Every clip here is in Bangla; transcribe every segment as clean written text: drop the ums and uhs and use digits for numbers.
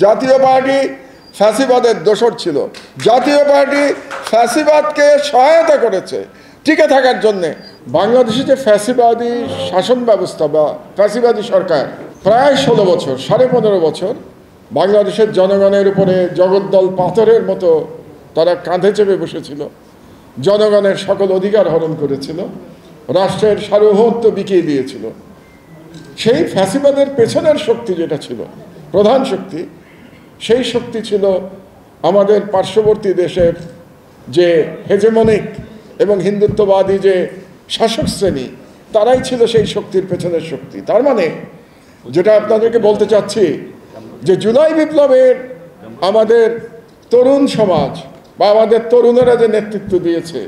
জাতীয় পার্টি ফ্যাসিবাদের দোসর ছিল। জাতীয় পার্টি ফ্যাসিবাদকে সহায়তা করেছে টিকে থাকার জন্যে। বাংলাদেশে যে ফ্যাসিবাদী শাসন ব্যবস্থা বা ফ্যাসিবাদী সরকার প্রায় 16 বছর, 15.5 বছর বাংলাদেশের জনগণের উপরে জগদ্দল পাথরের মতো তারা কাঁধে চেপে বসেছিল, জনগণের সকল অধিকার হরণ করেছিল, রাষ্ট্রের সার্বভৌমত্ব বিকিয়ে দিয়েছিল। সেই ফ্যাসিবাদের পেছনের শক্তি যেটা ছিল, প্রধান শক্তি, সেই শক্তি ছিল আমাদের পার্শ্ববর্তী দেশের যে হেজেমনিক এবং হিন্দুত্ববাদী যে শাসক শ্রেণী, তারাই ছিল সেই শক্তির পেছনের শক্তি। তার মানে যেটা আপনাদেরকে বলতে চাচ্ছি যে জুলাই বিপ্লবের আমাদের তরুণ সমাজ বা আমাদের তরুণেরা যে নেতৃত্ব দিয়েছে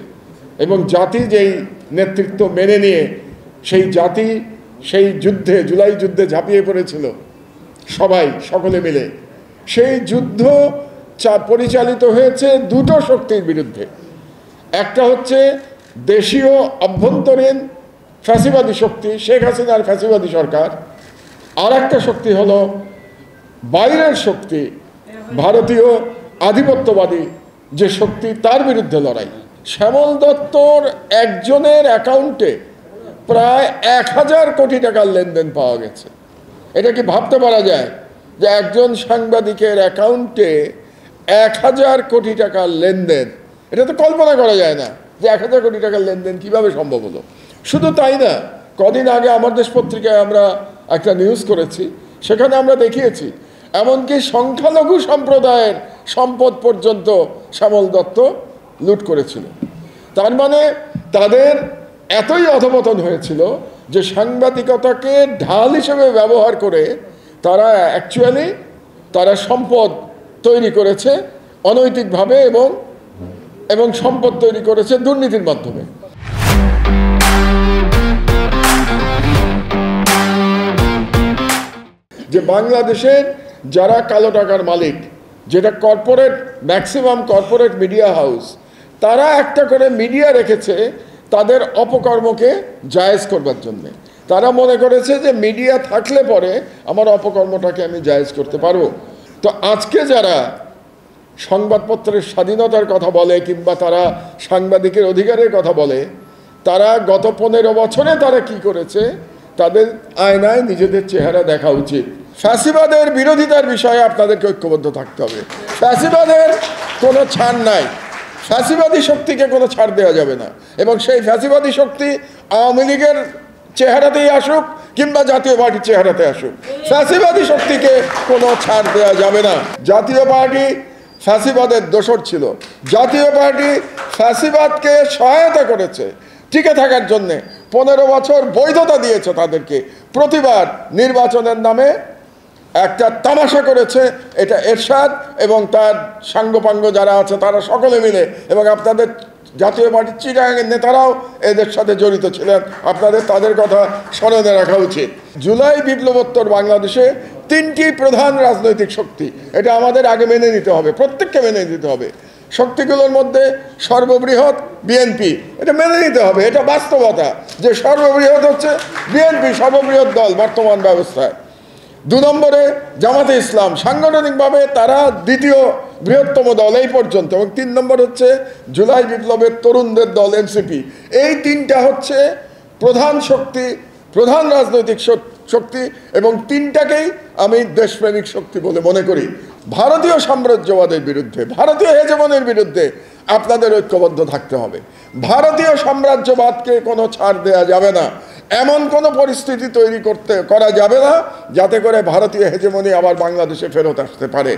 এবং জাতি যেই নেতৃত্ব মেনে নিয়ে সেই জাতি সেই যুদ্ধে, জুলাই যুদ্ধে ঝাঁপিয়ে পড়েছিল সবাই সকলে মিলে, সেই যুদ্ধ পরিচালিত হয়েছে দুটো শক্তির বিরুদ্ধে। একটা হচ্ছে দেশীয় অভ্যন্তরীণ ফ্যাসিবাদী শক্তি, শেখ হাসিনার ফ্যাসিবাদী সরকার। আর একটা শক্তি হলো বাইরের শক্তি, ভারতীয় আধিপত্যবাদী যে শক্তি, তার বিরুদ্ধে লড়াই। শ্যামল দত্তর একজনের অ্যাকাউন্টে প্রায় 1000 কোটি টাকার লেনদেন পাওয়া গেছে। এটা কি ভাবতে পারা যায় যে একজন সাংবাদিকের অ্যাকাউন্টে 1000 কোটি টাকার লেনদেন? এটা তো কল্পনা করা যায় না যে 1000 কোটি টাকার লেনদেন কিভাবে সম্ভব হলো। শুধু তাই না, কদিন আগে আমার দেশ পত্রিকায় আমরা একটা নিউজ করেছি, সেখানে আমরা দেখিয়েছি এমনকি সংখ্যালঘু সম্প্রদায়ের সম্পদ পর্যন্ত শ্যামল দত্ত লুট করেছিল। তার মানে তাদের এতই অধপতন হয়েছিল যে সাংবাদিকতাকে ঢাল হিসেবে ব্যবহার করে তারা অ্যাকচুয়ালি তারা সম্পদ তৈরি করেছে অনৈতিকভাবে এবং সম্পদ তৈরি করেছে দুর্নীতির মাধ্যমে। যে বাংলাদেশের যারা কালো টাকার মালিক, যেটা corporate, maximum corporate media house, তারা একটা করে মিডিয়া রেখেছে তাদের অপকর্মকে জায়েজ করবার জন্যে। তারা মনে করেছে যে মিডিয়া থাকলে পরে আমার অপকর্মটাকে আমি জায়েজ করতে পারবো। তো আজকে যারা সংবাদপত্রের স্বাধীনতার কথা বলে কিংবা তারা সাংবাদিকের অধিকারের কথা বলে, তারা গত 15 বছরে তারা কি করেছে, তাদের আয়নায় নিজেদের চেহারা দেখা উচিত। ফ্যাসিবাদের বিরোধিতার বিষয়ে আপনাদেরকে ঐক্যবদ্ধ থাকতে হবে। ফ্যাসিবাদের কোনো ছাড় নাই, ফ্যাসিবাদী শক্তিকে কোনো ছাড় দেওয়া যাবে না। এবং সেই ফ্যাসিবাদী শক্তি আওয়ামী লীগের চেহারাতেই আসুক কিংবা জাতীয় পার্টির চেহারাতে আসুক, ফ্যাসিবাদী শক্তিকে কোনো ছাড় দেওয়া যাবে না। জাতীয় পার্টি ফ্যাসিবাদের দোসর ছিল। জাতীয় পার্টি ফ্যাসিবাদকে সহায়তা করেছে টিকে থাকার জন্যে। 15 বছর বৈধতা দিয়েছে তাদেরকে। প্রতিবার নির্বাচনের নামে একটা তামাশা করেছে। এটা এরশাদ এবং তার সাঙ্গপাঙ্গ যারা আছে তারা সকলে মিলে, এবং আপনাদের জাতীয় পার্টির চিটাগাংয়ের নেতারাও এদের সাথে জড়িত ছিলেন। আপনাদের তাদের কথা স্মরণে রাখা উচিত। জুলাই বিপ্লবোত্তর বাংলাদেশে 3টি প্রধান রাজনৈতিক শক্তি, এটা আমাদের আগে মেনে নিতে হবে, প্রত্যেককে মেনে নিতে হবে। শক্তিগুলোর মধ্যে সর্ববৃহৎ বিএনপি, এটা মেনে নিতে হবে, এটা বাস্তবতা যে সর্ববৃহৎ হচ্ছে বিএনপি, সর্ববৃহৎ দল বর্তমান ব্যবস্থায়। 2 নম্বরে জামাতে ইসলাম, সাংগঠনিকভাবে তারা দ্বিতীয় বৃহত্তম দল এই পর্যন্ত, এবং 3 নম্বর হচ্ছে জুলাই বিপ্লবের তরুণদের দল এনসিপি। এই 3টা হচ্ছে প্রধান শক্তি, প্রধান রাজনৈতিক শক্তি, এবং 3টাকেই আমি দেশপ্রেমিক শক্তি বলে মনে করি। ভারতীয় সাম্রাজ্যবাদের বিরুদ্ধে, ভারতীয় হেজেমনের বিরুদ্ধে আপনাদের ঐক্যবদ্ধ থাকতে হবে। ভারতীয় সাম্রাজ্যবাদকে কোনো ছাড় দেওয়া যাবে না। এমন কোনো পরিস্থিতি তৈরি করা যাবে না যাতে করে ভারতীয় হেজেমনি আবার বাংলাদেশে ফেরত আসতে পারে।